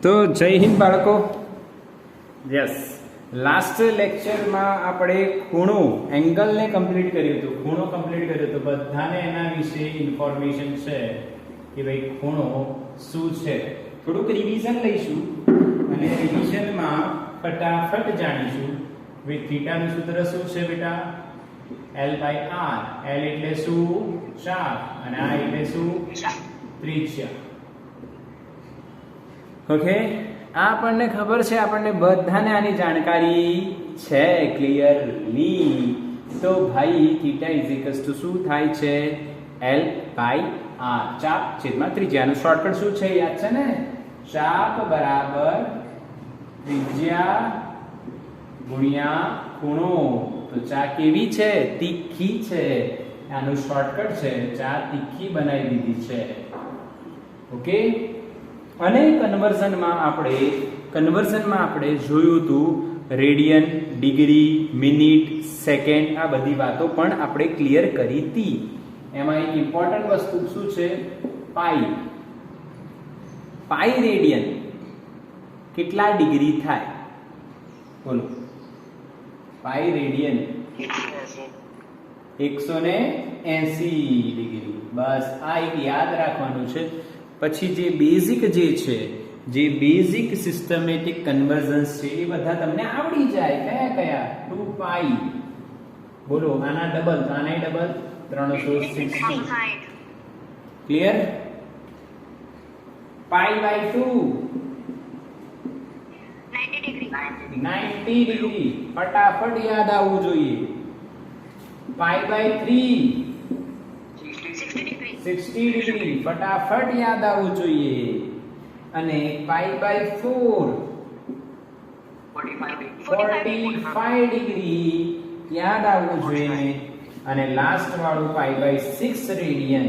તો જય હિન્દ બાળકો. યસ, લાસ્ટ લેક્ચરમાં આપણે ખૂણો એંગલને કમ્પ્લીટ કર્યું હતું. ખૂણો કમ્પ્લીટ કર્યો તો બધાને એના વિશે ઇન્ફોર્મેશન છે કે ભાઈ ખૂણો શું છે. થોડુંક રિવિઝન લઈશું અને રિવિઝનમાં ફટાફટ જાણીશું ભાઈ થીટાનું સૂત્ર શું છે બેટા? L/R. L એટલે શું? ચાપ, અને R એટલે શું? ત્રિજ્યા. ઓકે, આ આપણને ખબર છે, આપણને બધાને આની જાણકારી છે ક્લિયરલી. તો ભાઈ થીટા ઇઝ ઇક્વલ્સ ટુ શું થાય છે? L/R. ચાપ છેદમાં ત્રિજ્યાનું શોર્ટકટ શું છે? યાદ છે ને? ચાપ બરાબર ત્રિજ્યા ગુણ્યા ખૂણો. તો ચા કેવી છે? તીખી છે. આનું શોર્ટકટ છે, ચા તીખી બનાવી દીધી છે. ઓકે, અને કન્વર્ઝનમાં આપણે જોયું હતું રેડિયન, ડિગ્રી, મિનિટ, સેકન્ડ, આ બધી વાતો પણ આપણે ક્લિયર કરી હતી. એમાં એક ઇમ્પોર્ટન્ટ વસ્તુ શું છે? પાઈ. પાઈ રેડિયન કેટલા ડિગ્રી થાય? બોલો. પાઈ રેડિયન 180 ડિગ્રી. બસ આ એક યાદ રાખવાનું છે. પછી જે બેઝિક સિસ્ટમેટિક કન્વર્ઝન્સ છે એ બધા તમને આવડી જાય. કયા 2 પાઈ. બોલો, આના ડબલ તો આનાય double 360. Clear? Pi by 2 90 degree. ફટાફટ યાદ આવવું જોઈએ. Pi by 3 60 degree. ફટાફટ યાદ આવવું જોઈએ. અને પાઈ બાય 4 45 ડિગ્રી યાદ આવવું જોઈએ. અને લાસ્ટ વાળું પાઈ બાય 6 રેડિયન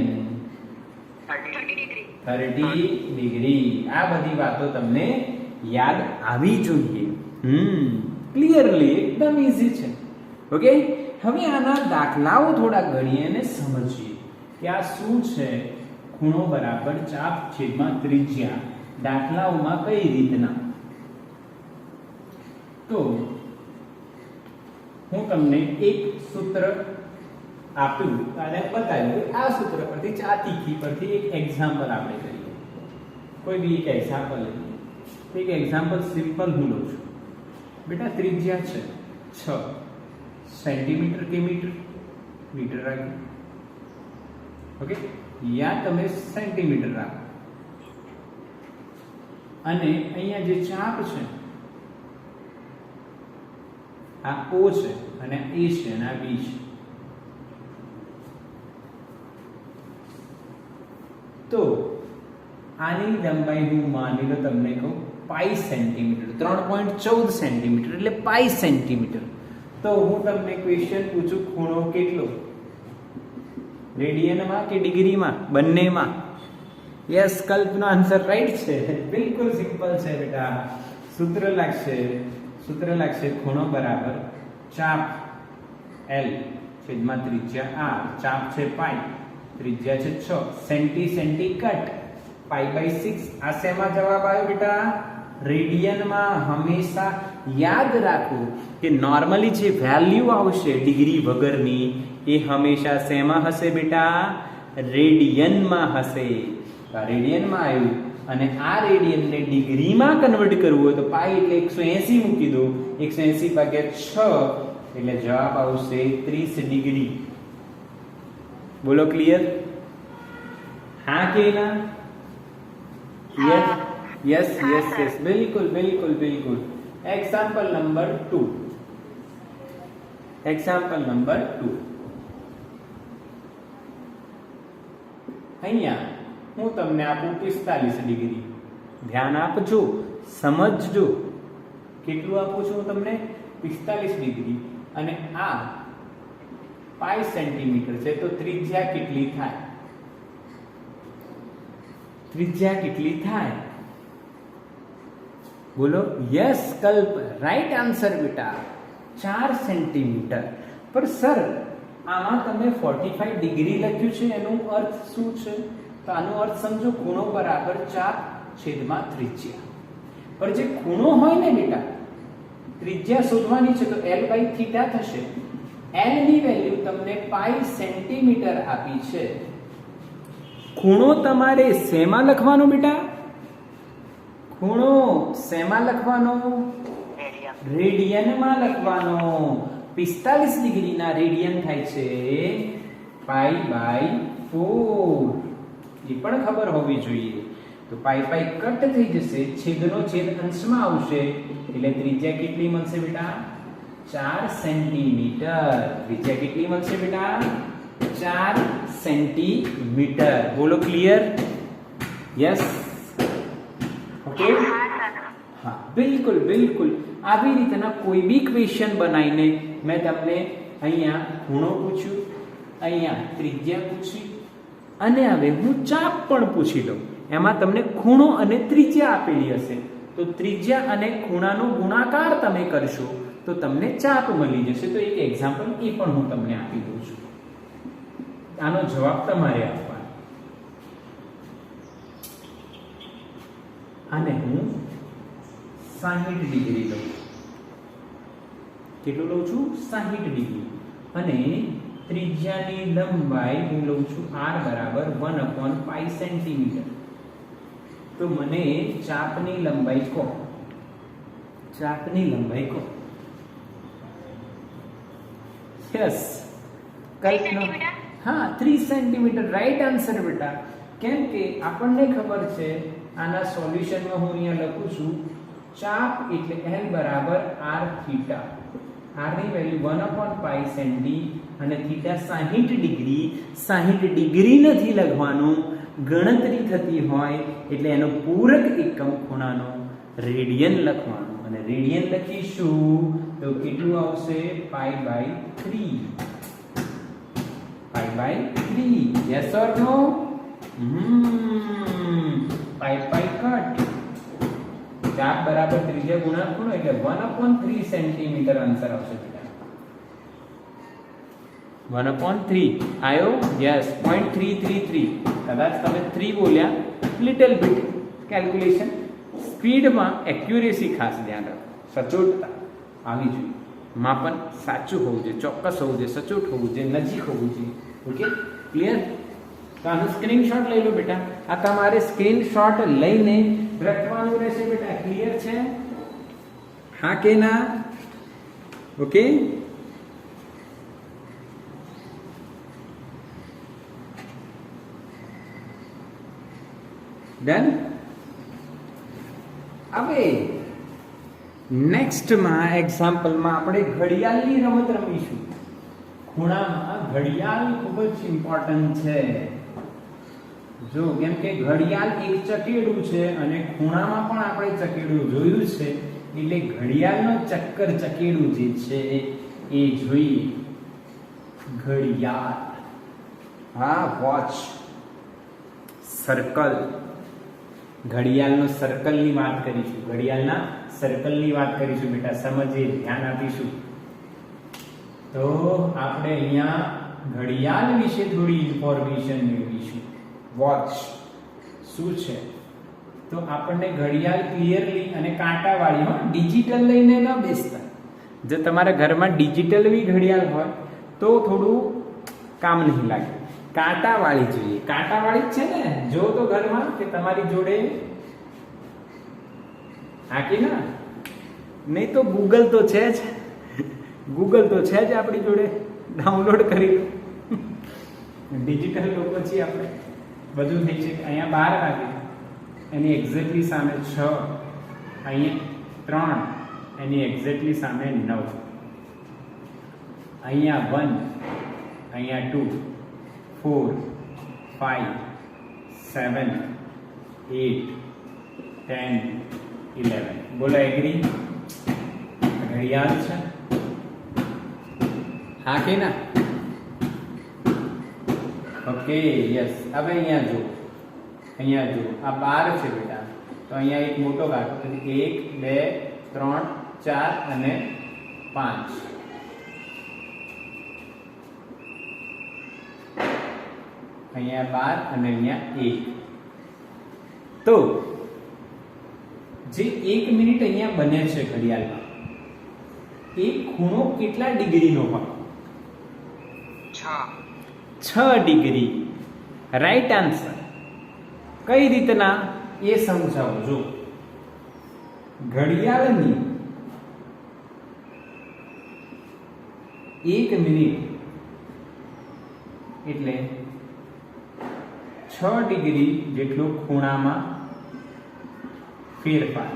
30 ડિગ્રી. આ બધી વાતો તમને યાદ આવી જોઈએ. ક્લિયરલી, એકદમ ઈઝી છે. ઓકે, હવે આના દાખલાઓ થોડા ગણીએ અને સમજીએ કે આ શું છે. ખૂણો બરાબર ચાપ છેદમાં ત્રિજ્યા. દાખલાઓમાં કઈ રીતના? તો હું તમને એક સૂત્ર આપ્યું અને બતાવ્યું. આ સૂત્ર પરથી, ચા તીખી પરથી એક એક્ઝામ્પલ આપણે કરીએ. કોઈ બી એક એક્ઝામ્પલ લઈએ. એક એક્ઝામ્પલ સિમ્પલ હું લઉં છું. બેટા ત્રિજ્યા છે 6 સેન્ટીમીટર કે મીટર? મીટર રાખો. ઓકે, યા તમે સેન્ટીમીટર રાખો. અને અહીંયા જે ચાપ છે આ O છે અને A છે અને આ B છે. તો આની લંબાઈ હું માની લો તમને કહું પાઈ સેન્ટીમીટર, 3.14 સેન્ટીમીટર એટલે પાઈ સેન્ટીમીટર. તો હું તમને ક્વેશ્ચન પૂછું, ખૂણો કેટલો? રેડિયનમાં કે ડિગ્રીમાં? બંનેમાં. યસ, કલ્પનો આન્સર રાઈટ છે. બિલકુલ સિમ્પલ છે બેટા. સૂત્ર લાગશે ખૂણો બરાબર ચાપ L છેદમાં ત્રિજ્યા R. ચાપ છે પાઈ, ત્રિજ્યા છે 6, સેન્ટી કટ, પાઈ બાય 6. આ શેમાં જવાબ આવ્યો બેટા? રેડિયનમાં. હંમેશા યાદ રાખવું કે નોર્મલી જે વેલ્યુ આવશે ડિગ્રી વગરની એ હંમેશા શેમાં હશે બેટા? રેડિયનમાં હશે. રેડિયનમાં આવ્યું અને આ રેડિયનને ડિગ્રીમાં કન્વર્ટ કરવું હોય તો પાઈ એટલે 180 મૂકી દો. 180 ભાગ્યા 6 એટલે જવાબ આવશે 30 ડિગ્રી. બોલો, ક્લિયર? હા કે ના? યસ, બિલકુલ. Example number 2. અહીંયા હું તમને આપું 45 ડિગ્રી. ધ્યાન આપજો, સમજજો. કેટલું આપું છું હું તમને? 45 ડિગ્રી. અને આ પાઈ સેન્ટીમીટર છે. તો ત્રિજ્યા કેટલી થાય? બોલો. યસ, કલ્પ, રાઈટ આન્સર બેટા, 4 સેન્ટીમીટર. પર સર આમાં તમે 45 ડિગ્રી લખ્યું છે, એનો અર્થ શું છે? તો આનો અર્થ સમજો, ખૂણો બરાબર ચાપ છેદમાં ત્રિજ્યા. पर जे ખૂણો હોય ને બેટા, ત્રિજ્યા શોધવાની છે તો l બાય થીટા થશે. l ની વેલ્યુ તમને પાઈ સેન્ટીમીટર આપી છે. ખૂણો તમારે શેમાં લખવાનો બેટા? ખૂણો શેમાં લખવાનો? રેડિયનમાં લખવાનો. 45 ડિગ્રીના રેડિયન થાય છે પાઈ બાય 4. એ પણ ખબર હોવી જોઈએ. તો પાઈ પાઈ કટ થઈ જશે, છેદનો છેદ અંશમાં આવશે એટલે ત્રિજ્યા કેટલી મળશે બેટા? 4 સેન્ટીમીટર. ત્રિજ્યા કેટલી મળશે બેટા? 4 સેન્ટીમીટર. બોલો ક્લિયર? Yes, okay. હા, બિલકુલ બિલકુલ. આવી રીતના કોઈ બી ક્વેશ્ચન બનાવીને મેં તમને અહીંયા ખૂણો પૂછ્યું, અહીંયા ત્રિજ્યા પૂછી, અને હવે હું ચાપ પણ પૂછી લઉં. એમાં તમને ખૂણો અને ત્રિજ્યા આપેલી હશે તો ત્રિજ્યા અને ખૂણાનો ગુણાકાર તમે કરશો તો તમને ચાપ મળી જશે. તો એક એક્ઝામ્પલ એ પણ હું તમને આપી દઉં છું. આનો જવાબ તમારે આપવાનો. આને હું 60 ડિગ્રી લઉં. કેટલું લઉં છું? 60 ડિગ્રી. અને ત્રિજ્યાની લંબાઈ હું લઉં છું r બરાબર 1/π સેન્ટીમીટર. તો મને ચાપની લંબાઈ કહો. ચાપની લંબાઈ કહો. યસ, કલ્પના. હા, 3 સેન્ટીમીટર રાઈટ આન્સર બેટા. કેમ કે આપણને ખબર છે, આના સોલ્યુશનમાં હું અહીંયા લખું છું ચાપ એટલે l બરાબર r થીટા. r ની વેલ્યુ 1/π સેન્ટી અને થીટા 60 ડિગ્રી. 60 ડિગ્રી નથી લખવાનું, ગણતરી થતી હોય એટલે એનો પૂરક એકમ ખૂણાનો રેડિયન લખવાનો. અને રેડિયન લખીશું તો કેટલું આવશે? Pi by 3. Pi by 3. Yes or no? Pi pi cut. ચાપ બરાબર ત્રિજ્યા ગુણ્યા ખૂણો એટલે 1/3 સેન્ટીમીટર આન્સર આવશે બેટા. 1/3 આયો? યસ, 0.333. કદાચ તમે 3 બોલ્યા, લિટલ બીટ કેલ્ક્યુલેશન. સ્પીડમાં એક્યુરેસી ખાસ ધ્યાન રાખો. સચોટતા આવી જોઈએ. માપન સાચું હોવું જોઈએ, ચોક્કસ હોવું જોઈએ, સચોટ હોવું જોઈએ, નજીક હોવું જોઈએ. Okay, clear? તો આનો સ્ક્રીનશોટ લઈ લો બેટા. આ તમારે સ્ક્રીનશોટ લઈને રાખવાનું રહેશે બેટા. ક્લિયર છે? હા કે ના? Okay, done. હવે નેક્સ્ટમાં એક્ઝામ્પલમાં આપણે ઘડિયાળની રમત રમીશું. ખૂણામાં ઘડિયાળ ખૂબ જ ઇમ્પોર્ટન્ટ છે. જો કેમ કે ઘડિયાળ એક ચકેડું છે અને ખૂણામાં પણ આપણે ચકેડું જોયું છે એટલે ઘડિયાળનો ચક્કર ચકેડું જે છે એ જોઈએ. ઘડિયાળ, હા, વોચ, સર્કલ. ઘડિયાળનો સર્કલની વાત કરીશું. ઘડિયાળના સર્કલની વાત કરીશું બેટા. સમજીએ, ધ્યાન આપીશું. તો આપણે અહીંયા ઘડિયાળ વિશે થોડી ઇન્ફોર્મેશન મેળવીશું. વોચ શું છે? તો આપણને ઘડિયાળ ક્લિયરલી અને કાંટાવાળી, હા, ડિજિટલ લઈને ન બેસતા. જો તમારા ઘરમાં ડિજિટલ બી ઘડિયાળ હોય તો થોડું કામ નહીં લાગે. કાંટાવાળી જોઈએ. કાંટાવાળી જ છે ને? જો તો ઘરમાં કે તમારી જોડે હાકી ના, નહીં તો ગૂગલ તો છે જ. ગૂગલ તો છે જ આપણી જોડે, ડાઉનલોડ કરી લો. ડિજિટલ લોકો છીએ આપણે, બધું થઈ છે. અહીંયા 12 વાગે, એની એક્ઝેક્ટલી સામે 6, અહીંયા 3, એની એક્ઝેક્ટલી સામે 9, અહીંયા 1, અહીંયા 2, 4, 5, 7, 8, 10, 11. બોલો એગ્રી? ઘડિયાળ છે, હા કે ના? Okay, yes. હવે અહીંયા જો, અહીંયા જો, આ 12 છે બેટા. તો અહીંયા એક મોટો કાંટો, તો 1, 2, 3, 4 અને 5. અહીંયા 12 અને અહીંયા 1. તો જે 1 મિનિટ અહીંયા બને છે ઘડિયાળમાં, એ ખૂણો કેટલા ડિગ્રીનો હોય? 6 ડિગ્રી. Right answer. કઈ રીતના એ સમજાવો. જો ઘડિયાળની 1 મિનિટ એટલે 6 ડિગ્રી જેટલો ખૂણામાં ફેરફાર.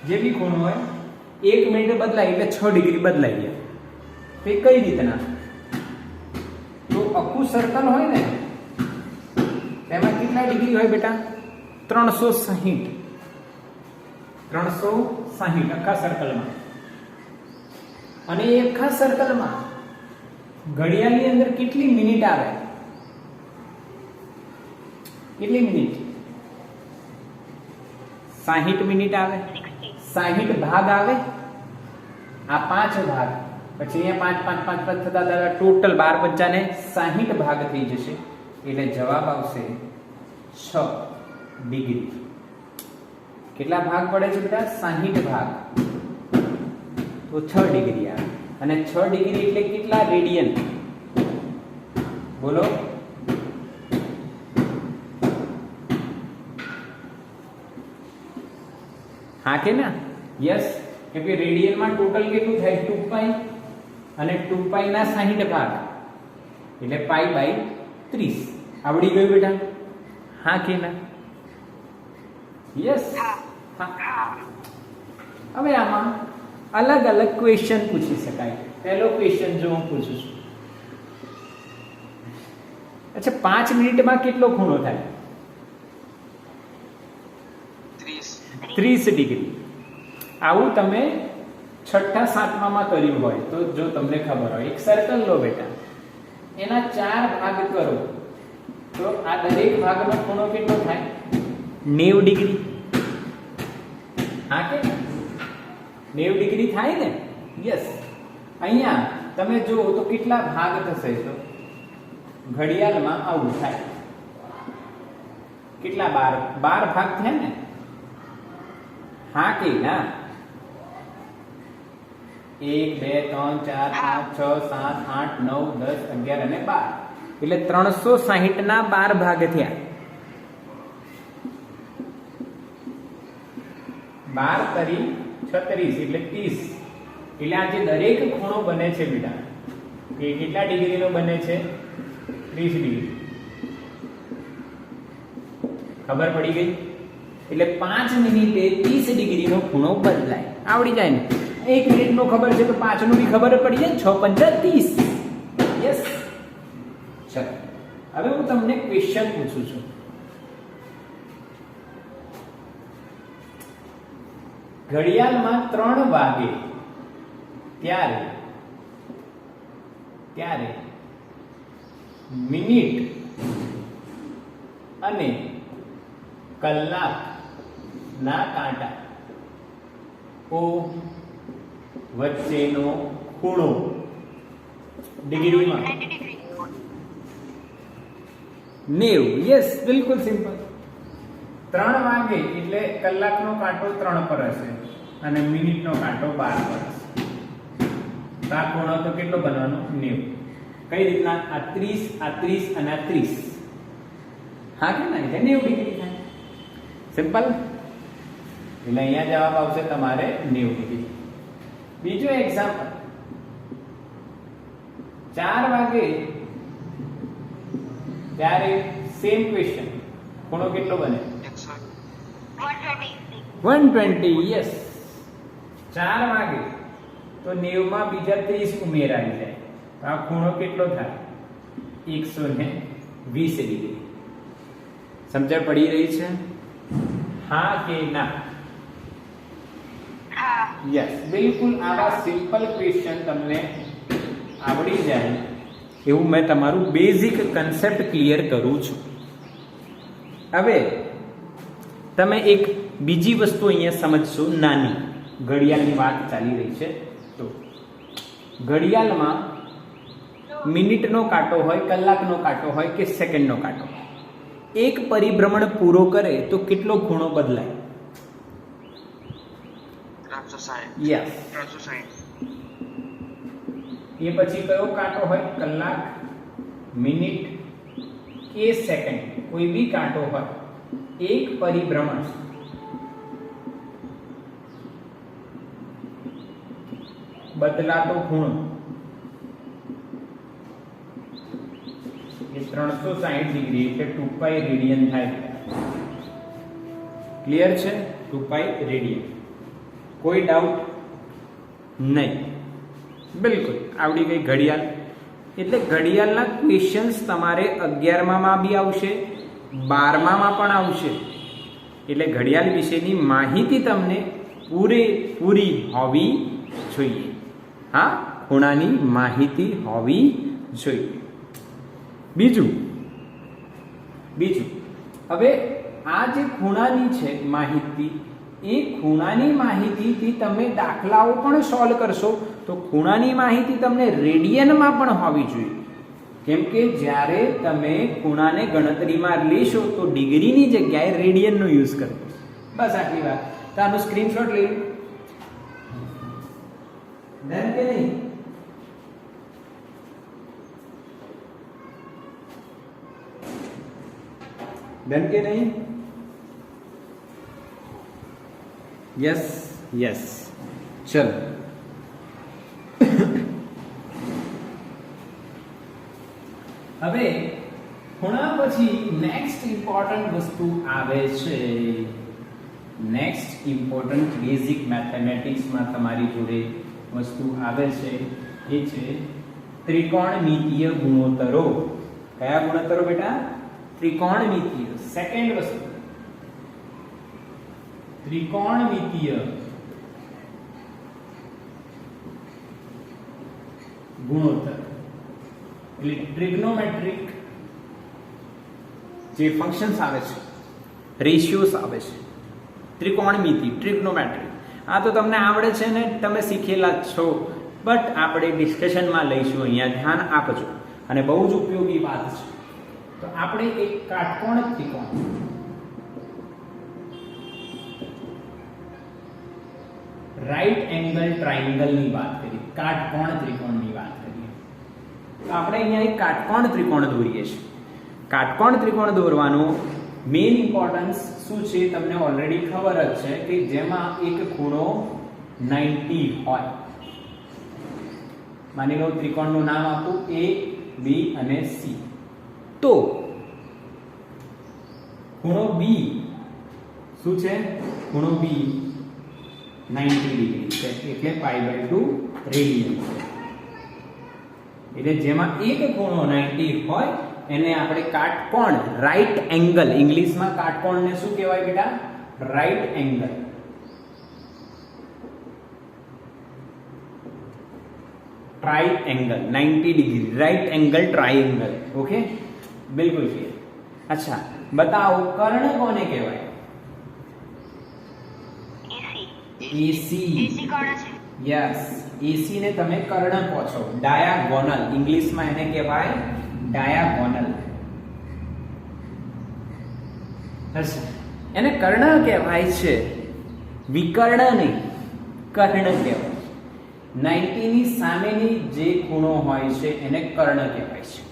જે બી ખૂણો હોય 1 મિનિટ બદલાય એટલે 6 ડિગ્રી બદલાઈ ગયા. તો એ કઈ રીતના? તો આખું સર્કલ હોય ને તેમાં કેટલા ડિગ્રી હોય બેટા? 360. 360 આખા સર્કલમાં. અને એ આખા સર્કલમાં ઘડિયાળની અંદર કેટલી મિનિટ આવે? કેટલી મિનિટ? 60 મિનિટ આવે. 60 ભાગ આવે. આ 5 ભાગ, પછી અહીંયા 5 5 5 5 થતા થતા ટોટલ 12 55 60 ભાગ થઈ જશે. એટલે જવાબ આવશે 6 ડિગ્રી. કેટલા ભાગ પડે છે બેટા? 60 ભાગ. તો 6 ડિગ્રી આવે. અને 6 ડિગ્રી એટલે કેટલા રેડિયન? બોલો. હા કે ના? યસ. કેમ કે રેડિયનમાં ટોટલ કેટલું થાય? 2π. અને 2π ના 60 ભાગ એટલે π/30. આવડી ગયું બેટા? હા કે ના? યસ. હા. હવે આમાં અલગ અલગ ક્વેશ્ચન પૂછી શકાય. પહેલો ક્વેશ્ચન જો હું પૂછું છું. અચ્છા, 5 મિનિટમાં કેટલો ખૂણો થાય? 30 ડિગ્રી. આવું તમે 6ઠા 7મામાં કર્યું હોય તો જો તમને ખબર હોય, એક સર્કલ લો બેટા, એના 4 ભાગ કરો તો આ દરેક ભાગનો ખૂણો કેટલો થાય? 90 ડિગ્રી. હા કે 90 ડિગ્રી થાય ને? યસ. અહીંયા તમે જુઓ તો કેટલા ભાગ થશે? તો ઘડિયાળમાં આવું થાય. કેટલા? 12 ભાગ થયા ને? હા કે ના? 1 2 3 4 5 6 7 8 9 10 11 અને 12. એટલે 360 ના 12 ભાગ થયા. 12 તરી 36 એટલે 30. એટલે આ જે દરેક ખૂણો બને છે બેટા, એ કેટલા ડિગ્રીનો બને છે? 30 ડિગ્રી. ખબર પડી ગઈ? એટલે 5 મિનિટે 30 ડિગ્રીનો ખૂણો બદલાય. આવડી જાય ને? 1 મિનિટનો ખબર છે તો 5 નું બી ખબર પડી જાય. 6 5 30. યસ. ચલો, હવે હું તમને ક્વેશ્ચન પૂછું છું. ઘડિયાળમાં 3 વાગે ત્યારે મિનિટ અને કલાક ના કાંટા ઓ વચ્ચેનો ખૂણો ડિગ્રીમાં 90. યસ, બિલકુલ સિમ્પલ. 3 વાગે એટલે કલાકનો કાંટો 3 પર હશે અને મિનિટનો કાંટો 12 પર હશે. તો આ ખૂણો તો કેટલો બનવાનો? 90. કઈ રીતના? આ 30, આ 30 અને આ 30. હા કે ના? એટલે 90 ડિગ્રી થાય. સિમ્પલ. એટલે અહીંયા જવાબ આવશે તમારે 90 ડિગ્રી. બીજો એક્ઝામ્પલ. 4 વાગે ત્યારે સેમ ક્વેશ્ચન. ખૂણો કેટલો બને? 120. યસ. 4 વાગે તો 90 માં બીજા 30 ઉમેરાઈ જાય. તો આ ખૂણો કેટલો થાય? 120 ડિગ્રી. સમજણ પડી રહી છે? હા કે ના? યસ, બિલકુલ. આવા સિમ્પલ ક્વેશ્ચન તમને આવડી જાય એવું મેં તમારું બેઝિક કન્સેપ્ટ ક્લિયર કરું છું. હવે તમે એક બીજી વસ્તુ અહીંયા સમજશો. નાની ઘડિયાળની વાત ચાલી રહી છે તો ઘડિયાળમાં મિનિટનો કાંટો હોય, કલાકનો કાંટો હોય કે સેકન્ડનો કાંટો, એક પરિભ્રમણ પૂરો કરે તો કેટલો ખૂણો બદલાય? 360. યસ. 360. એ પછી કયો કાંટો હોય? કલાક, મિનિટ કે સેકન્ડ, કોઈ બી કાંટો હોય, એક પરિભ્રમણ બદલાતો ખૂણો એ 360 ડિગ્રી એટલે 2π રેડિયન થાય. ક્લિયર છે? 2π રેડિયન. કોઈ ડાઉટ નહીં? બિલકુલ આવડી ગઈ ઘડિયાળ. એટલે ઘડિયાળના ક્વેશ્ચન્સ તમારે 11માં બી આવશે, 12માં પણ આવશે. એટલે ઘડિયાળ વિશેની માહિતી તમને પૂરેપૂરી હોવી જોઈએ. હા, ખૂણાની માહિતી હોવી જોઈએ. બીજું હવે આ જે ખૂણાની છે માહિતી, એ ખૂણાની માહિતીથી તમે દાખલાઓ પણ સોલ્વ કરશો તો ખૂણાની માહિતી તમને રેડિયનમાં પણ હોવી જોઈએ. કેમ કે જ્યારે તમે ખૂણાને ગણતરીમાં લેશો તો ડિગ્રીની જગ્યાએ રેડિયનનો યુઝ કરવો. બસ આટલી વાત. તો આનું સ્ક્રીનશોટ લઈ લો. ડન કે નહીં? ડન કે નહીં? Yes yes. ચલો હવે ખૂણા પછી નેક્સ્ટ ઇમ્પોર્ટન્ટ વસ્તુ આવે છે. નેક્સ્ટ ઇમ્પોર્ટન્ટ બેઝિક મેથેમેટિક્સમાં તમારી જોડે વસ્તુ આવે છે એ છે ત્રિકોણમિતીય ગુણોત્તરો. કયા ગુણોત્તરો બેટા? ત્રિકોણમિતીય. સેકન્ડ વસ્તુ ત્રિકોણમિતીય ગુણોત્તર એટલે ટ્રિગ્નોમેટ્રિક જે ફંક્શન્સ આવે છે, રેશિયોસ આવે છે, ત્રિકોણમિતિ, ટ્રિગ્નોમેટ્રી. આ તો તમને આવડે છે ને, તમે શીખેલા જ છો, બટ આપણે ડિસ્કશનમાં લઈશું. અહીંયા ધ્યાન આપજો અને બહુ જ ઉપયોગી વાત છે. તો આપણે એક કાટકોણ ત્રિકોણ, રાઈટ એંગલ ટ્રાયેંગલની વાત કરીએ, કાટકોણ ત્રિકોણની વાત કરીએ. તો આપણે અહીંયા એક કાટકોણ ત્રિકોણ દોરીએ છીએ. કાટકોણ ત્રિકોણ દોરવાનો મેઇન ઇમ્પોર્ટન્સ શું છે તમને ઓલરેડી ખબર જ છે કે જેમાં એક ખૂણો 90 હોય. માની લો ત્રિકોણનું નામ આપું A, B અને C. તો ખૂણો B શું છે? ખૂણો B 90 ડિગ્રી છે એટલે π/2 રેડિયન છે. એટલે જેમાં એક ખૂણો 90 હોય એને આપણે કાટકોણ, રાઈટ એંગલ, ઇંગ્લિશમાં કાટકોણને શું કહેવાય બેટા? Right angle. Triangle 90 degree, right angle triangle. Okay, બિલકુલ ક્લિયર. અચ્છા, બતાવો કર્ણ કોને કહેવાય? AC. કર્ણ છે. યસ, AC ને તમે કર્ણ કહો છો. ડાયાગોનલ, ઇંગ્લિશમાં એને કહેવાય ડાયાગોનલ. અચ્છા, એને કર્ણ કહેવાય છે, વિકર્ણ નહીં, કર્ણ કહેવાય. 90 ની સામેની જે ખૂણો હોય છે એને કર્ણ કહેવાય છે.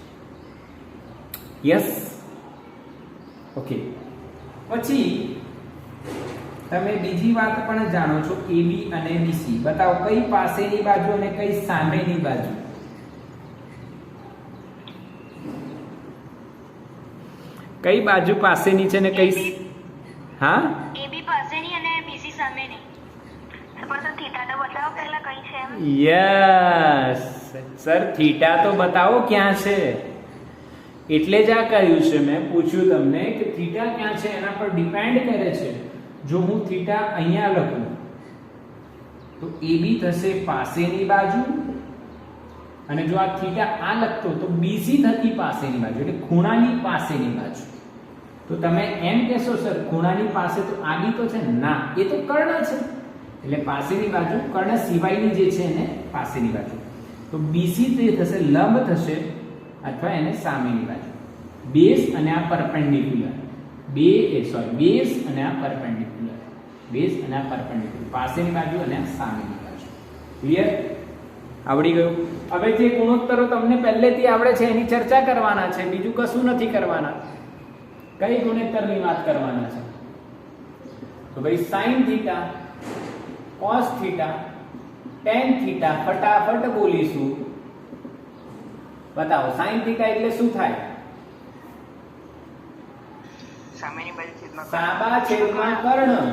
Yes, okay. પછી તમે બીજી વાત પણ જાણો છો, AB અને BC. બતાવો કઈ પાસેની બાજુ અને કઈ સામેની બાજુ? કઈ બાજુ પાસેની છે ને કઈ? હા, AB પાસેની અને BC સામેની. સર થીટા તો બતાવો પહેલા કઈ છે? યસ સર, થીટા તો બતાવો ક્યાં છે. એટલે જ આ કહ્યું છે મેં, પૂછ્યું તમને કે થીટા ક્યાં છે, એના પર ડિપેન્ડ કરે છે. જો હું થીટા અહીંયા લખું તો AB થશે પાસેની બાજુ, અને જો આ થીટા આ લખતો તો BC થતી પાસેની બાજુ, એટલે ખૂણાની પાસેની બાજુ. તો તમે એમ કહેશો સર ખૂણાની પાસે તો આડી તો છે? ના, એ તો કર્ણ છે. એટલે પાસેની બાજુ, કર્ણ સિવાયની જે છે એને પાસેની બાજુ. તો BC તે થશે લંબ થશે અથવા એને સામેની બાજુ. બેઝ અને આ પરપેન્ડિક્યુલર બેઝ અને આ પરપેન્ડિક્યુલર બેઝ અને આ પરપેન્ડિક્યુલર પાસેની બાજુ અને આ સામેની બાજુ ક્લિયર આવડી ગયું હવે જે ગુણોત્તરો તમને પહેલેથી આવડે છે એની ચર્ચા કરવાના છે બીજું કશું નથી કરવાના કઈ ગુણોત્તરની વાત કરવાના છે તો ભાઈ sin theta cos theta tan theta ફટાફટ બોલીશું બતાવો sin થીટા એટલે શું થાય સામેની બાજુ છેદમાં સાબા છેદમાં કર્ણ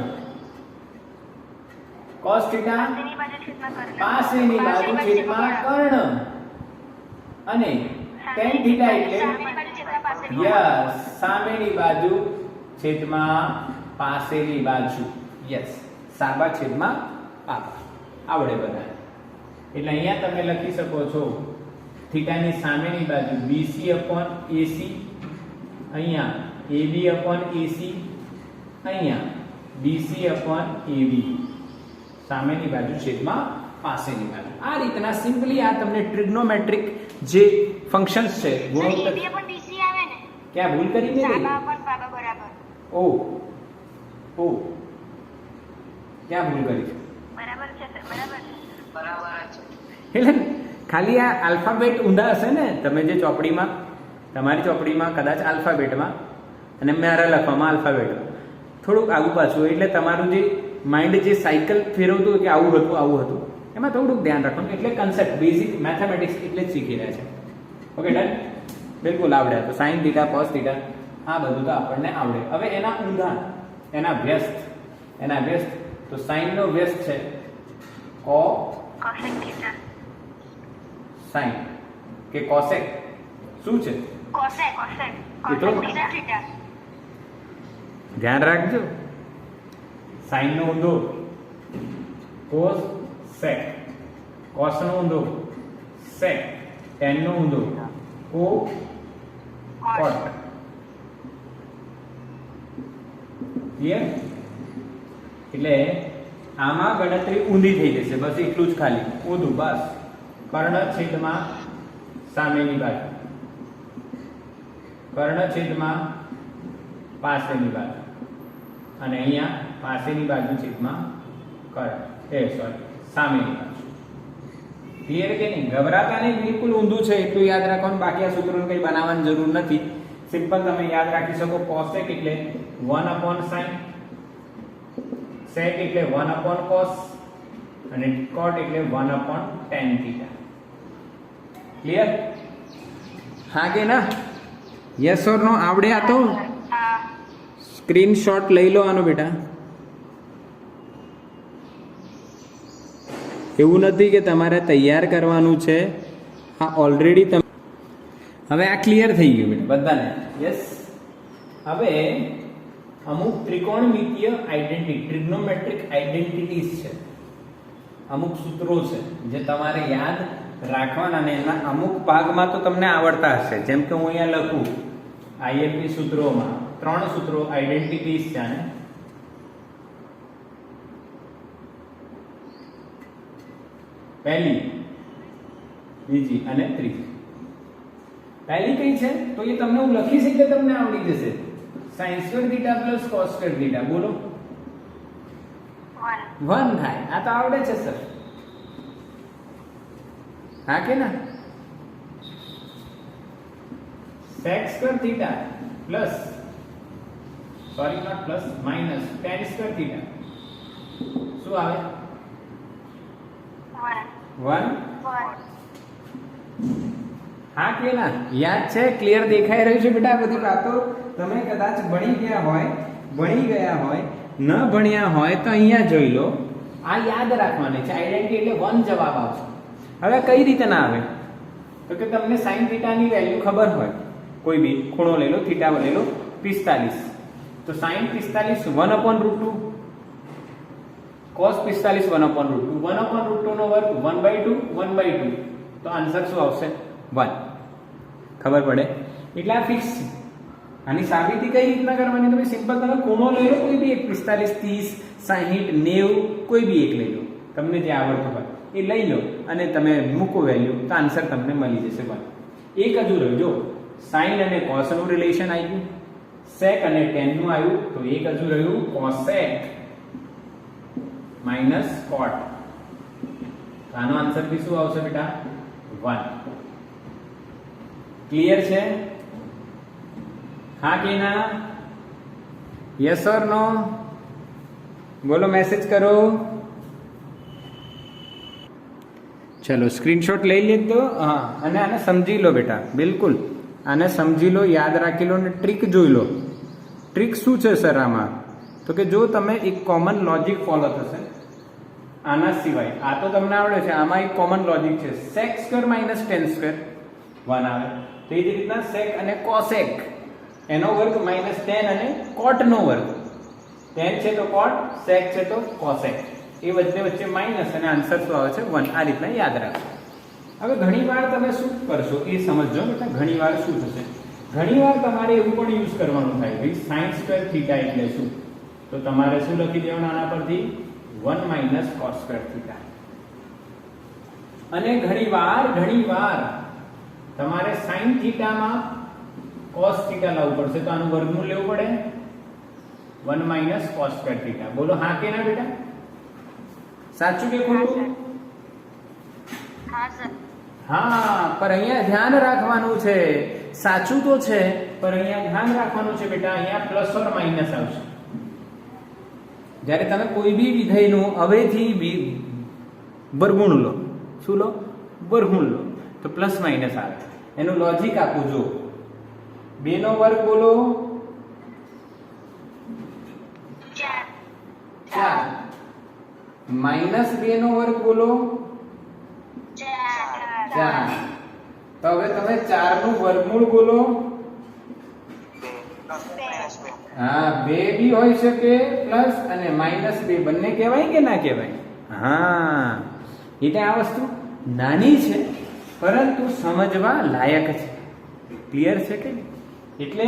cos થીટા પાસેની બાજુ છેદમાં કર્ણ. પાસેની બાજુ છેદમાં કર્ણ અને tan થીટા એટલે સામેની બાજુ છેદમાં પાસેની યસ સામેની બાજુ છેદમાં પાસેની બાજુ યસ સાબા છેદમાં પાપા આવડે બધા એટલે અહીંયા તમે લખી શકો છો થીટાની સામેની બાજુ BC upon AC અહીંયા AB upon AC અહીંયા BC upon AB સામેની બાજુ છેદમાં પાસેની બાજુ આ રીતના સિમ્પલી આ તમને ટ્રિગ્નોમેટ્રિક જે ફંક્શન્સ છે ગુણોત્તર AB પણ BC આવે ને ક્યાં ભૂલ કરી મેં સાબા પણ પાબા બરાબર ઓ ક્યાં ભૂલ કરી છે બરાબર છે સર બરાબર છે બરાબર છે. એટલે ખાલી આ આલ્ફાબેટ ઊંધા હશે ને તમે જે ચોપડીમાં તમારી ચોપડીમાં કદાચ આલ્ફાબેટમાં અને મારા લખવામાં આલ્ફાબેટમાં થોડુંક આગું પાછું એટલે તમારું જે માઇન્ડ જે સાયકલ ફેરવતું કે આવું હતું એમાં થોડુંક ધ્યાન રાખવાનું એટલે કન્સેપ્ટ બેઝિક મેથેમેટિક્સ એટલે જ શીખી રહ્યા છે ઓકે ડન બિલકુલ આવડે તો સાઇન થીટા કોસ થીટા આ બધું તો આપણને આવડે હવે એના ઊંધા એના વ્યસ્ત તો સાઇન નો વ્યસ્ત છે કો cosec થીટા સાઇન કે કોસેક શું છે cosec એ તો- થીટા ધ્યાન રાખજો સાઇન નો ઊંધો કોસ સેક કોસ નો ઊંધો સેક ટેન નો ઊંધો કો કોટ ક્લિયર એટલે આમાં ગણતરી ઊંધી થઈ જશે બસ એટલું જ ખાલી ઊંધું બસ કર્ણ છેદમાં સામેની બાજુ કર્ણ છેદમાં પાસેની બાજુ અને અહીંયા પાસેની બાજુ છેદમાં કર્ણ સામેની બાજુ ક્લિયર કે નહીં ગભરાતા નહીં બિલકુલ ઊંધું છે એટલું યાદ રાખવાનું બાકી આ સૂત્રોને કંઈ બનાવવાની જરૂર નથી સિમ્પલ તમે યાદ રાખી શકો કોસેક એટલે 1 upon sin sec એટલે 1 upon cos અને cot એટલે 1 upon tan theta ક્લિયર હા કે ના યસ ઓર નો આવડે આ તો હા સ્ક્રીનશોટ લઈ લો આનો બેટા એવું નથી કે તમારે તૈયાર કરવાનું છે આ ઓલરેડી તમે હવે આ ક્લિયર થઈ ગયું બેટા બધાને યસ હવે અમુક ત્રિકોણમિતીય આઇડેન્ટિટી ટ્રિગ્નોમેટ્રિક આઇડેન્ટિટીઝ છે અમુક સૂત્રો છે જે તમારે યાદ રાખવાના અને એના અમુક ભાગમાં તો તમને આવડતા હશે જેમ કે હું અહીંયા લખું આઈએમપી સૂત્રોમાં 3 સૂત્રો આઇડેન્ટિટીઝ છે આને પહેલી બીજી અને ત્રીજી પહેલી કઈ છે તો એ તમને હું લખીશ એટલે તમને આવડી જશે sin square theta plus cos square theta બોલો 1 થાય આ તો આવડે છે સર હા કે ના sec square theta plus sorry not plus minus tan square theta શું આવે 1 હા કે ના યાદ છે ક્લિયર દેખાઈ રહ્યું છે બેટા આ બધી વાતો તમે કદાચ ભણી ગયા હોય ન ભણ્યા હોય તો અહીંયા જોઈ લો આ યાદ રાખવાની છે આઈડેન્ટિટી એટલે 1 જવાબ આવશે હવે કઈ રીતે ના આવે તો કે તમને sin θ ની વેલ્યુ ખબર હોય કોઈ બી ખૂણો લઈ લો થીટા લઈ લો 45 તો sin 45 1/√2 cos 45 1/√2 1/√2 નો વર્ગ 1/2 1/2 તો આન્સર શું આવશે 1 ખબર પડે એટલે આ ફિક્સ છે આની સાબિતી કઈ રીતના કરવાની તમે સિમ્પલ તમે ખૂણો લઈ લો કોઈ બી એક 45 30 60 90 કોઈ બી એક લઈ લો તમને જે આવડતું હોય એ લઈ લો અને તમે મૂકો વેલ્યુ તો આન્સર તમને મળી જશે 1 એક હજુ રહ્યો જો સાઇન અને કોસ નું રિલેશન આવી ગયું, સેક અને ટેન નું આવ્યું, તો એક હજુ રહ્યું કોસેક માઇનસ કોટ. આનો આન્સર બી શું આવશે બેટા? 1. ક્લિયર છે? હા કે ના? યસ ઓર નો? બોલો, મેસેજ કરો. ચલો સ્ક્રીનશોટ લઈ લીધો. હા, અને આને સમજી લો બેટા, બિલકુલ આને સમજી લો, યાદ રાખી લો અને ટ્રીક જોઈ લો. ટ્રીક શું છે સર આમાં? તો કે જો તમે એક કોમન લોજિક ફોલો થશે આના સિવાય, આ તો તમને આવડે છે, આમાં એક કોમન લોજિક છે, sec square minus tan square 1 આવે. તો એ જ રીતના sec અને cosec એનો વર્ગ માઇનસ tan અને cot નો વર્ગ. tan છે તો cot, sec છે તો cosec, એ વચ્ચે માઇનસ અને આન્સર શું આવે છે? 1. આ રીતના યાદ રાખો. હવે ઘણીવાર તમે શું કરશો એ સમજજો બેટા. ઘણીવાર શું થશે? ઘણીવાર તમારે એવું પણ યુઝ કરવાનું થાય, ભાઈ sin સ્ક્વેર થીટા એટલે શું? તો તમારે શું લખી દેવાનું આના પરથી? 1 માઇનસ cos સ્ક્વેર થીટા. અને ઘણીવાર તમારે sin થીટામાં cos થીટા લાવવું પડશે, તો આનું વર્ગમૂળ લેવું પડે 1 માઇનસ cos સ્ક્વેર થીટા. બોલો હા કે ના બેટા? સાચું કે ખોટું? હા સર. હા, પણ અહીંયા ધ્યાન રાખવાનું છે, સાચું તો છે પણ અહીંયા ધ્યાન રાખવાનું છે બેટા, અહીંયા પ્લસ ઓર માઇનસ આવશે. જ્યારે તમે કોઈ બી વિધેયનું હવેથી વર્ગમૂળ લો, શું લો? વર્ગમૂળ લો, તો પ્લસ માઇનસ આવે. એનું લોજિક આપું જો, 2 નો વર્ગ બોલો 4, માઇનસ 2 નો વર્ગ બોલો 4. તો હવે તમે 4 નું વર્ગમૂળ બોલો. હા, 2 બી હોઈ શકે પ્લસ અને માઇનસ 2 બંને કહેવાય કે ના કહેવાય? હા, એટલે આ વસ્તુ નાની છે પરંતુ સમજવા લાયક છે. ક્લિયર છે કે? એટલે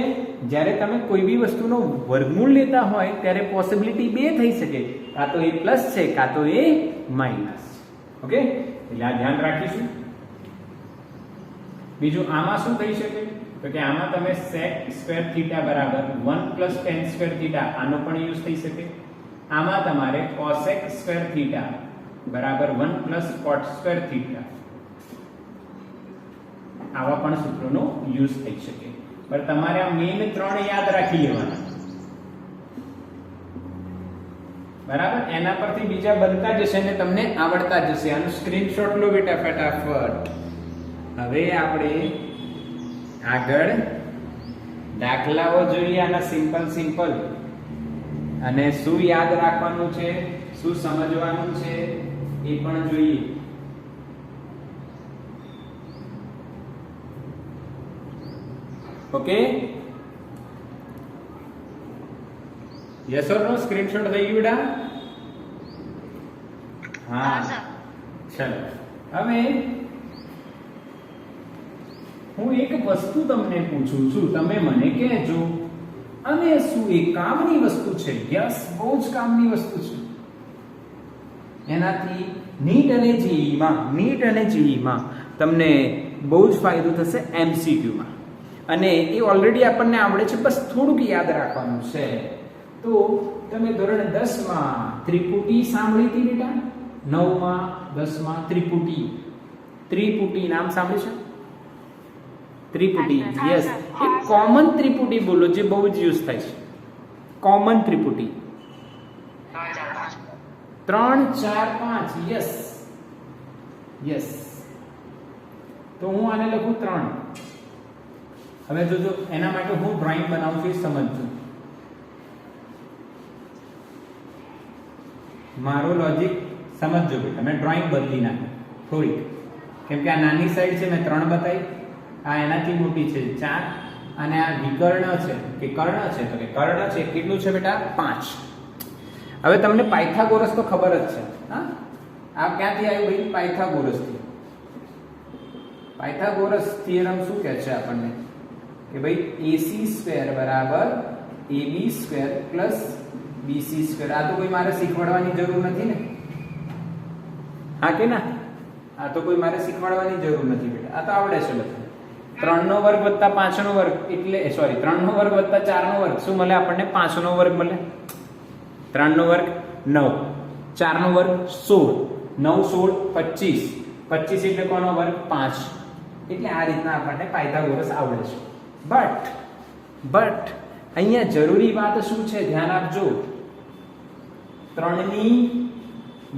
જ્યારે તમે કોઈ બી વસ્તુનો વર્ગમૂળ લેતા હોય ત્યારે પોસિબિલિટી 2 થઈ શકે, કાં તો એ પ્લસ છે કાં તો એ માઇનસ. ઓકે, એટલે આ ધ્યાન રાખીશું. બીજું આમાં શું થઈ શકે? તો કે આમાં તમે sec સ્ક્વેર થીટા બરાબર 1 પ્લસ tan સ્ક્વેર થીટા, આનો પણ યુઝ થઈ શકે. આમાં તમારે cosec સ્ક્વેર થીટા બરાબર 1 પ્લસ cot સ્ક્વેર થીટા, આવા પણ સૂત્રોનો યુઝ થઈ શકે. પણ તમારે આ મેઇન 3 યાદ રાખી લેવાના, બરાબર? એના પરથી બીજા બનતા જશે ને તમને આવડતા જશે. આનું સ્ક્રીનશોટ લો બેટા ફટાફટ. હવે આપણે આગળ દાખલાઓ જોઈએ, આના સિમ્પલ અને શું યાદ રાખવાનું છે, શું સમજવાનું છે એ પણ જોઈએ. Okay, yes or no? Screenshot થઈ ગયું બેટા? હા, ચલો. હવે હું એક વસ્તુ તમને પૂછું છું, તમે મને કહેજો અને શું એ કામની વસ્તુ છે? યસ, બહુ જ કામની વસ્તુ છે. એનાથી નીટ અને જેઈમાં તમને બહુ જ ફાયદો થશે MCQ માં. અને એ ઓલરેડી આપણને આવડે છે, બસ થોડુંક યાદ રાખવાનું છે. તો તમે ધોરણ 10 માં ત્રિપુટી સાંભળી હતી બેટા? 9 માં 10 માં ત્રિપુટી નામ સાંભળ્યું છે? ત્રિપુટી, યસ. એક કોમન ત્રિપુટી બોલો જે બહુ જ યુઝ થાય છે. કોમન ત્રિપુટી 3 4 5. યસ. તો હું આને લખું 3. હવે જોજો, એના માટે હું ડ્રોઈંગ બનાવું છું, સમજજો. મારો લોજિક સમજજો બેટા. મેં ડ્રોઈંગ બદલી નાખી થોડીક, કેમ કે આ નાની સાઈડ છે, મેં 3 બતાવી. આ એનાથી મોટી છે 4, અને આ વિકર્ણ છે કે કર્ણ છે, તો કે કર્ણ છે કેટલું છે બેટા? 5. હવે તમને પાયથાગોરસ તો ખબર જ છે. હા, આ ક્યાંથી આવ્યું ભાઈ? પાયથાગોરસથી. પાયથાગોરસ થિયરમ શું કહે છે આપણને? કે ભાઈ AC સ્ક્વેર બરાબર AB square plus BC square. આ તો કોઈ મારે શીખવાડવાની જરૂર નથી ને? હા કે ના? આ તો કોઈ મારે શીખવાડવાની જરૂર નથી બેટા, આ તો આવડે છે બધું. 3 નો વર્ગ વત્તા 5 નો વર્ગ એટલે સોરી 3 નો વર્ગ વત્તા 4 નો વર્ગ શું મળે આપણને? 5 નો વર્ગ મળે. 3 નો વર્ગ 9, 4 નો વર્ગ 16, 9 16 25, 25 એટલે કોનો વર્ગ? 5. એટલે આ રીતના આપણને પાયથાગોરસ આવડે છે. બટ અહીંયા જરૂરી વાત શું છે? ધ્યાન આપજો. 3 ની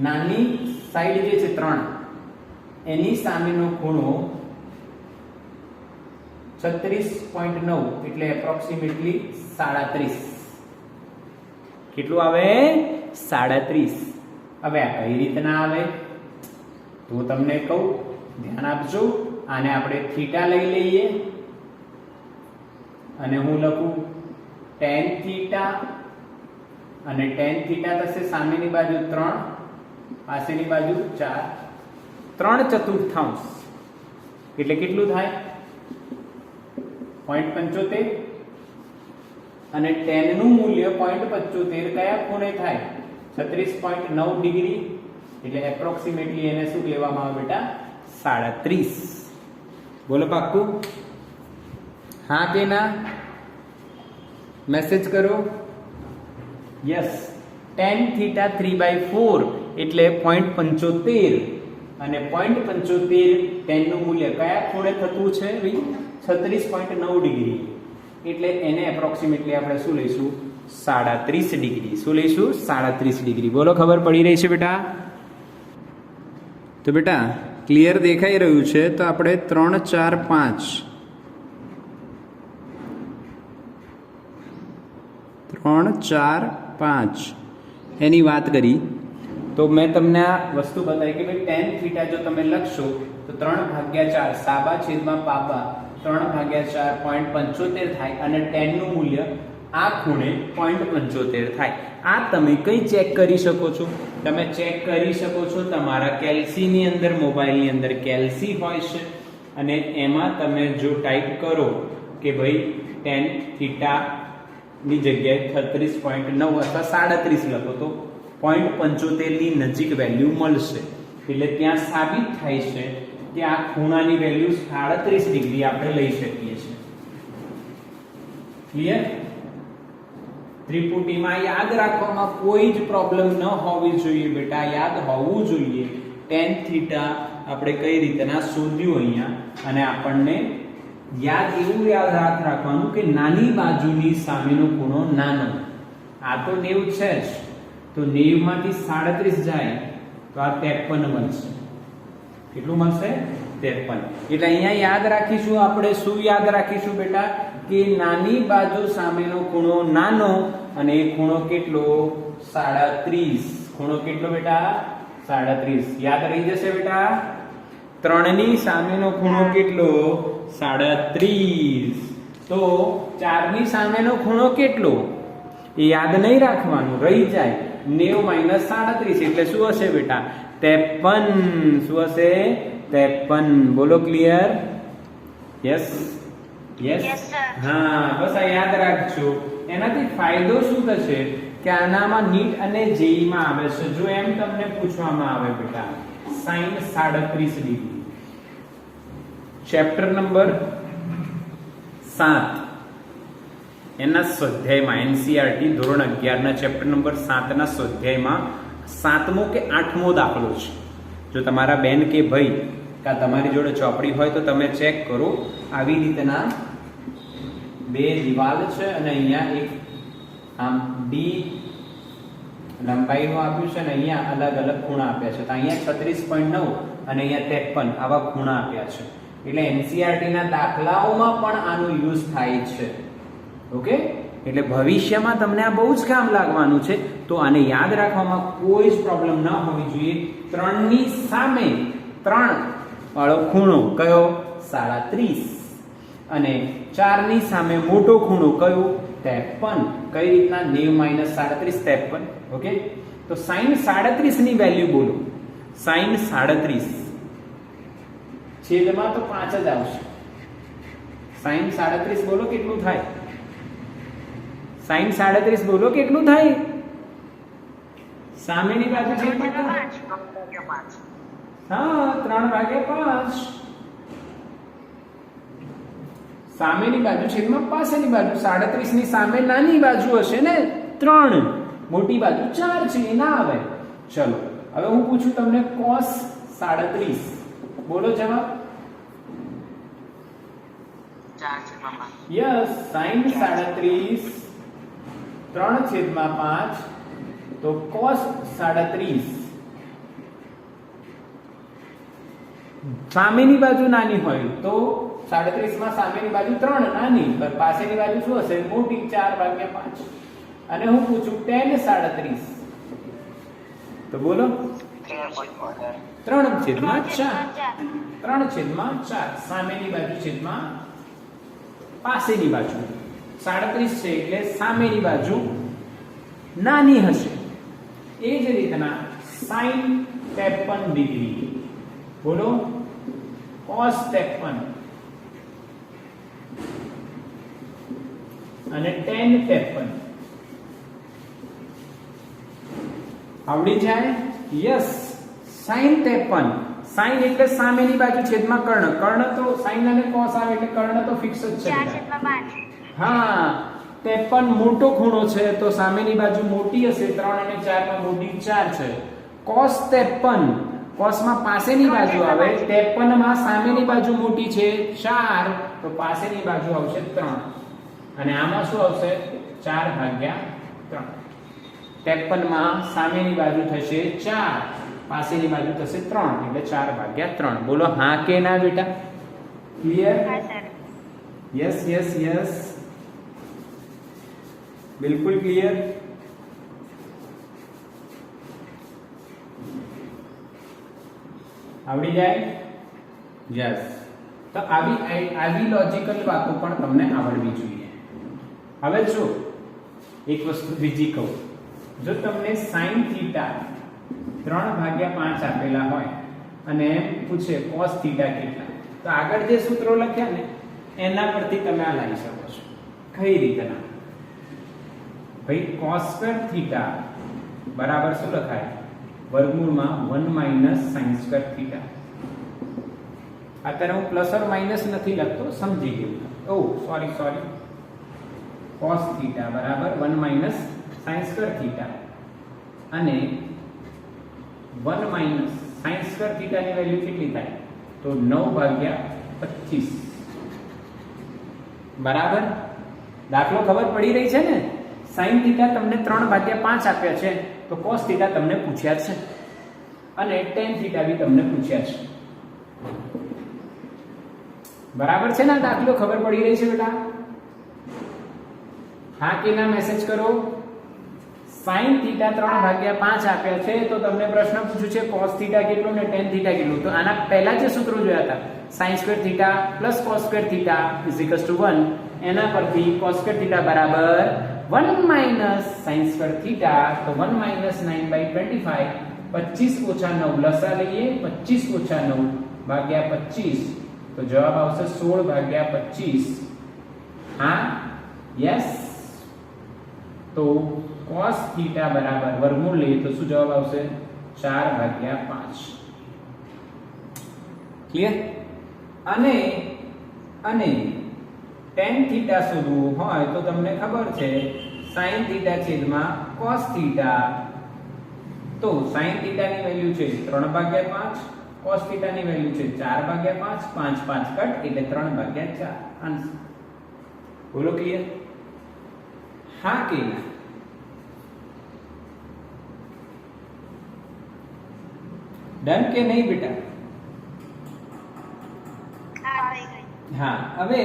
નાની સાઈડ જે છે 3 એની સામેનો ખૂણો 36.9 એટલે એપ્રોક્સિમેટલી 37. કેટલું આવે? 37. હવે આ કઈ રીતના આવે તો તમને કહું, ધ્યાન આપજો. આને આપણે થીટા લઈ લઈએ અને હું લખું tan થીટા અને tan થીટા થશે સામેની બાજુ 3, પાસેની બાજુ 4, 3/4 એટલે કેટલું થાય? 0.75 અને tan નું મૂલ્ય 0.75 કયા ખૂણે થાય? 36.9 ડિગ્રી એટલે એપ્રોક્સિમેટલી એને શું કહેવામાં આવે બેટા? 37. બોલો પાક્કું? હા કે ના? મેસેજ કરો. યસ. tan થીટા 3/4 એટલે 0.75 અને 0.75 tan નું મૂલ્ય કયા ખૂણે થતું છે? 36.9 ડિગ્રી એટલે એને એપ્રોક્સિમેટલી આપણે શું લઈશું? 37 ડિગ્રી. શું લઈશું? 37 ડિગ્રી. બોલો, ખબર પડી રહી છે બેટા? તો બેટા ક્લિયર દેખાઈ રહ્યું છે? તો આપણે 3 4 5 3 4 5 એની વાત કરી તો મેં તમને આ વસ્તુ બતાવી કે ભાઈ tan થીટા જો તમે લખશો તો 3/4 સાબા છેદમાં પાબા 3/4 0.75 થાય અને tan નું મૂલ્ય આ ખૂણે 0.75 થાય. આ તમે કઈ ચેક કરી શકો છો? તમે ચેક કરી શકો છો તમારા કેલ્સીની અંદર, મોબાઈલની અંદર કેલ્સી હોય છે અને એમાં તમે જો ટાઈપ કરો કે ભાઈ tan થીટા ની જગ્યાએ 36.9 અથવા 37 લખો તો 0.75 ની નજીક વેલ્યુ મળશે. એટલે ત્યાં સાબિત થાય છે કે આ ખૂણાની વેલ્યુ 37 ડિગ્રી આપણે લઈ શકીએ છીએ. ક્લિયર? ત્રિપુટીમાં યાદ રાખવામાં કોઈ જ પ્રોબ્લેમ ન હોવી જોઈએ બેટા, યાદ હોવું જોઈએ. tan થીટા આપણે કઈ રીતના શોધ્યું અહીંયા અને આપણને એવું યાદ રાખવાનું કે નાની બાજુની સામેનો ખૂણો નાનો. આ તો 90 છે જ, તો 90 માંથી 37 જાય તો આ 53 બનશે. કેટલું મળશે? 53. એટલે અહીંયા યાદ રાખીશું આપણે. શું યાદ રાખીશું બેટા? કે નાની બાજુ સામેનો ખૂણો નાનો અને એ ખૂણો કેટલો? 37. ખૂણો કેટલો બેટા? 37. યાદ રહી જશે બેટા. 3 ની સામેનો ખૂણો કેટલો? 37. તો 4 ની સામેનો ખૂણો કેટલો? એ યાદ નહીં રાખવાનું, રહી જાય. 90 - 37 એટલે શું હશે બેટા? 53. શું હશે? 53. બોલો, ક્લિયર? Yes yes. હા, બસ આ યાદ રાખજો. એનાથી ફાયદો શું થશે કે આનામાં નીટ અને જેઈ માં આવે છે. જો એમ તમને પૂછવામાં આવે બેટા sin 37 ડિગ્રી, ચેપ્ટર નંબર 7 એના સ્વાધ્યાયમાં, એનસીઈઆરટી ધોરણ 11 ના ચેપ્ટર નંબર 7 ના સ્વાધ્યાયમાં 7મો કે 8મો દાખલો છે. જો તમારા બેન કે ભાઈ કા તમારી જોડે ચોપડી હોય તો તમે ચેક કરો. આવી રીતના બે દિવાલ છે અને અહીંયા એક આમ ડી લંબાઈનું આપ્યું છે અને અહીંયા અલગ અલગ ખૂણા આપ્યા છે. તો અહીંયા 36.9 અને અહીંયા 53 આવા ખૂણા આપ્યા છે. એટલે એનસીઈઆરટી ના દાખલાઓમાં પણ આનો યુઝ થાય છે. ઓકે? એટલે ભવિષ્યમાં તમને આ બહુ જ કામ લાગવાનું છે. તો આને યાદ રાખવામાં કોઈ જ પ્રોબ્લેમ ન હોવી જોઈએ. 3 ની સામે 3 વાળો ખૂણો કયો? 37. અને 4 ની સામે મોટો ખૂણો કયો? 53. કઈ રીતના? 90 - 37 53. ઓકે? તો sin 37 ની વેલ્યુ બોલો. sin 37 છેદમાં તો 5 જ આવશે. sin 37 બોલો કેટલું થાય? sin 37 બોલો કેટલું થાય? સામેની બાજુ છે કેટલું? 3/5. હા, 3/5. સામેની બાજુ છેદમાં પાસેની બાજુ 37 ની સામે નાની બાજુ હશે ને 3, મોટી બાજુ 4 છે એ ના આવે. ચલો હવે હું પૂછું તમને cos 37, બોલો જવાબ. 4/5. યસ, sin 37 3/5, તો cos 37 સામેની બાજુ નાની હોય તો 37 માં સામેની બાજુ 3 નાની, પણ પાસેની બાજુ શું હશે? મોટી, 4/5. અને હું પૂછું tan 37, તો બોલો 3/4. 3/4 સામેની બાજુ છેદમાં પાસેની બાજુ. 37 છે એટલે સામેની બાજુ નાની હશે. એ જ રીતના sin 53 ડિગ્રી, બોલો cos 53 અને tan 53 આવડી જાય. યસ, sin 53, sin એટલે સામેની બાજુ છેદમાં કર્ણ. કર્ણ તો sin અને cos આવે એટલે કર્ણ તો ફિક્સ જ છે. 4/5. હા, 53 મોટો ખૂણો છે તો સામેની બાજુ મોટી હશે. 3 અને 4 માં મોટી 4 છે. cos 53, cos માં પાસેની બાજુ આવે, 53 માં સામેની બાજુ મોટી છે 4, તો પાસેની બાજુ આવશે 3. અને આમાં શું આવશે? 4/3. 53 માં સામેની બાજુ થશે 4, પાસેની બાજુ થશે 3, એટલે 4/3. બોલો હા કે ના બેટા? ક્લિયર? હા સર. યસ યસ યસ, બિલકુલ ક્લિયર. આવડી જાય? યસ. તો આવી લોજિકલ વાતો પણ તમને આવડવી જોઈએ. હવે જો એક વસ્તુ બીજી કહું, જો તમને sin θ 3/5 આપેલા હોય અને એમ પૂછે cos θ કેટલા, તો આગળ જે સૂત્રો લખ્યા ને એના પરથી તમે આ લાવી શકો છો. કઈ રીતના? ભાઈ cos² θ બરાબર શું લખાય? વર્ગમૂળમાં 1 - sin² θ. અત્યારે હું પ્લસ ઓર માઇનસ નથી લખતો, સમજી ગયું. ઓ સોરી cos θ બરાબર 1 - sin² θ અને 1 - sin² θ ની વેલ્યુ કેટલી થાય? તો 9/25. બરાબર? દાખલો ખબર પડી રહી છે ને? sin θ તમને 3/5 આપ્યા છે, તો cos θ તમને પૂછ્યા છે અને tan θ બી તમને પૂછ્યા છે. બરાબર છે ને? દાખલો ખબર પડી રહી છે બેટા? હા કે ના મેસેજ કરો. sin θ 3/5 આપ્યા છે તો તમને પ્રશ્ન પૂછ્યું છે cos θ કેટલું ને tan θ કેટલું. તો આના પહેલા જે સૂત્રો જોયા હતા, sin² θ + cos² θ = 1, એના પરથી cos² θ બરાબર 1 - sin² θ, તો 1 - 9/25, 25 - 9 લસા લઈએ, 25 - 9 ભાગ્યા 25, તો જવાબ આવશે 16/25. હા, યસ. તો cos θ બરાબર વર્ગમૂળ લઈએ તો શું જવાબ આવશે? 4/5. ક્લિયર? અને tan θ શોધવું હોય તો તમને ખબર છે sin θ છેદમાં cos θ. તો sin θ ની વેલ્યુ છે 3/5, cos θ ની વેલ્યુ છે 4/5, 5 5 કટ એટલે 3/4 આન્સર. બોલો ક્લિયર? હા કે ના? ડન કે નહીં બેટા? હા થઈ ગઈ. હા, હવે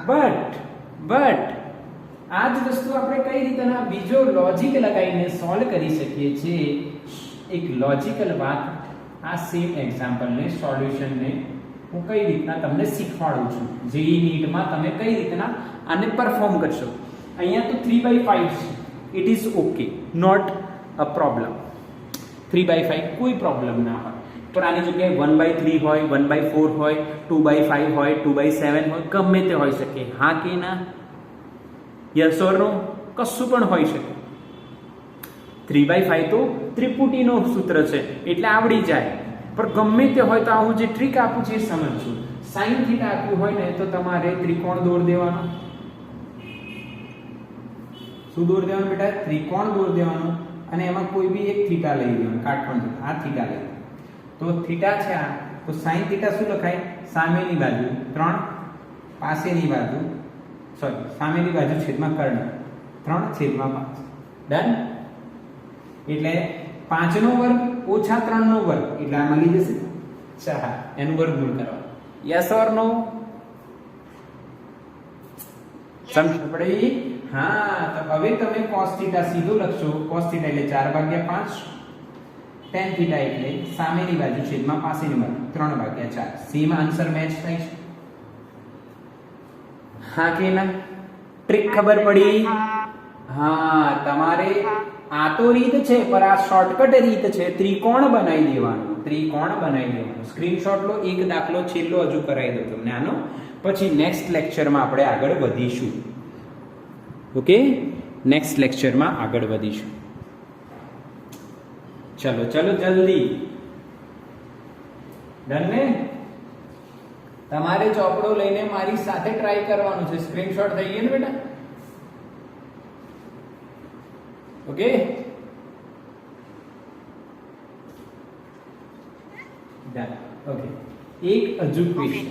બટ આ જ વસ્તુ આપણે કઈ રીતના બીજો લોજિક લગાવીને સોલ્વ કરી શકીએ છીએ. એક લોજિકલ વાત, આ સેમ એક્ઝામ્પલને સોલ્યુશનને હું કઈ રીતના તમને શીખવાડું છું. જેઈ નીટમાં તમે કઈ રીતના આને પરફોર્મ કરશો. અહીંયા તો 3/5 છે, it is okay, not a problem. 3/5 કોઈ પ્રોબ્લેમ ના હોય, પણ આની જગ્યાએ 1/3 હોય, 1/4 હોય, 2/5 હોય, 2/7 હોય, ગમે તે હોઈ શકે. હા કે ના? યસ ઓર નો? કશું પણ હોઈ શકે. 3/5 તો ત્રિપુટીનો સૂત્ર છે એટલે આવડી જાય, પણ ગમે તે હોય તો આ હું જે ટ્રીક આપું છું એ સમજશું. sin થીટા આપ્યું હોય ને તો તમારે ત્રિકોણ દોર દેવાનો. શું દોર દેવાનું બેટા? ત્રિકોણ દોર દેવાનો અને એમાં કોઈ બી એક થીટા લઈ લેવાનો, કાટખૂણ આ થીટા લઈ. તો થીટા છે આ, તો sin થીટા શું લખાય? સામેની બાજુ 3 પાસેની બાજુ સામેની બાજુ છેદમાં કર્ણ 3/5. ડન. એટલે 5 નો વર્ગ ઓછા 3 નો વર્ગ એટલે આ મળી જશે 4. એનું વર્ગમૂળ કરવાનું. યસ ઓર નો? સમજ પડી? હા. તો હવે તમે cos થીટા સીધું લખશો. cos થીટા એટલે 4/5, tan થીટા એટલે સામેની બાજુ છેદમાં પાસેની બાજુ 3/4. સેમ આન્સર મેચ થાય છે. હા કે ના? ટ્રિક ખબર પડી? હા. તમારે આ તો રીત છે પણ આ શોર્ટકટ રીત છે. ત્રિકોણ બનાવી દેવાનું. ત્રિકોણ બનાવી દેવાનું. સ્ક્રીનશોટ લો. એક દાખલો છેલ્લો હજુ કરાવી દઉં તમને આનો, પછી નેક્સ્ટ લેક્ચરમાં આપણે આગળ વધીશું. ઓકે, નેક્સ્ટ લેક્ચરમાં આગળ વધીશું. ચલો ચલો જલ્દી. ડન ને? તમારે ચોપડો લઈને મારી સાથે ટ્રાય કરવાનું છે. સ્ક્રીનશોટ થઈ ગયો ને બેટા? ઓકે. ડન. ઓકે. એક હજુ ક્વેશ્ચન.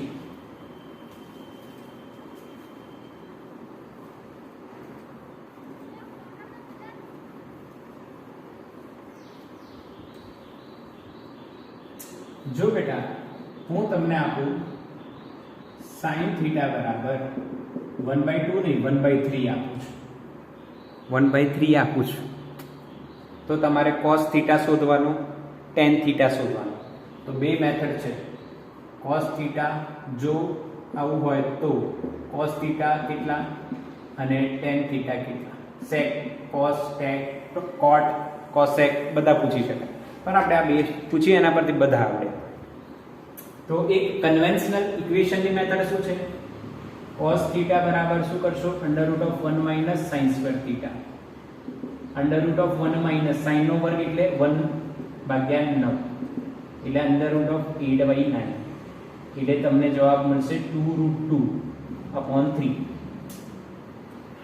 જો બેટા હું તમને આપું sin થીટા બરાબર 1/2 નહીં 1/3 આપું છું. 1/3 આપું છું તો તમારે cos થીટા શોધવાનું, tan થીટા શોધવાનું. તો બે મેથડ છે. cos થીટા જો આવું હોય તો cos થીટા કેટલા અને tan થીટા કેટલા. sec, cos, tan, cot, cosec બધા પૂછી શકાય, પણ આપણે આ બે પૂછીએ એના પરથી બધા આવડે. તો એક કન્વેન્શનલ ઇક્વેશનની મેથડ શું છે? cos થીટા બરાબર શું કરશો? √1 - sin² થીટા. √1 - sin નો વર્ગ એટલે 1/9 એટલે √8/9 એટલે તમને જવાબ મળશે 2√2/3.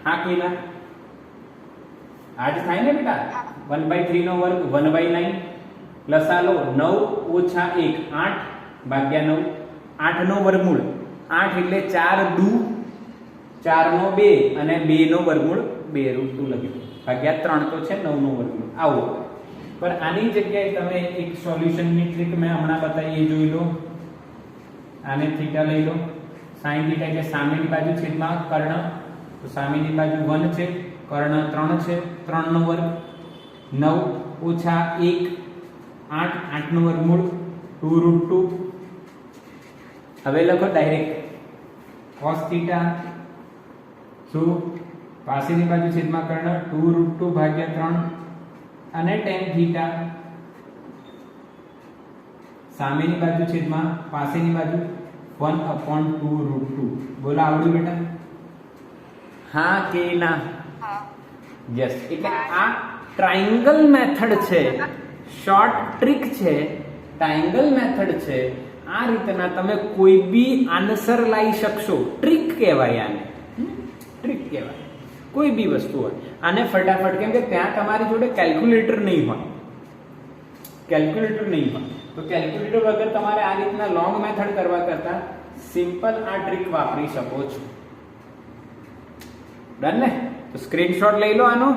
હા કે ના? આ જ થાય ને બેટા? 1/3 નો વર્ગ 1/9 લસા લો 9 - 1 8/9. 8 નો વર્ગમૂળ 8 એટલે 4 2 4 નો 2 અને 2 નો વર્ગમૂળ 2√2 લખ્યું ભાગ્યા 3 તો છે 9 નો વર્ગમૂળ. આવો. પણ આની જગ્યાએ તમે એક સોલ્યુશનની ટ્રીક મેં હમણાં બતાવી એ જોઈ લો. આને થીટા લઈ લો. sin થીટા એટલે સામેની બાજુ છેદમાં કર્ણ. તો સામેની બાજુ 1 છે, કર્ણ 3 છે, 3 નો વર્ગ 9 - 1 8 8 નો વર્ગમૂળ 2√2. હવે લખો ડાયરેક્ટ cos થીટા શું પાસેની બાજુ છેદમાં કર્ણ 2√2/3 અને tan થીટા સામેની બાજુ છેદમાં પાસેની બાજુ 1/2√2. બોલો આવડ્યું બેટા? હા કે ના? યસ. એટલે આ ટ્રાયંગલ મેથડ છે, શોર્ટ ટ્રીક છે, ટ્રાયંગલ મેથડ છે. આ રીતના તમે કોઈ બી આન્સર લાવી શકશો. ટ્રીક કહેવાય આને, ટ્રીક કહેવાય. કોઈ બી વસ્તુ હોય આને ફટાફટ, કેમ કે ત્યાં તમારી જોડે કેલ્ક્યુલેટર નહીં હોય. કેલ્ક્યુલેટર નહીં હોય તો કેલ્ક્યુલેટર વગર તમારે આ રીતના લોંગ મેથડ કરવા કરતા સિમ્પલ આ ટ્રીક વાપરી શકો છો. ડન ને? તો સ્ક્રીનશોટ લઈ લો આનો.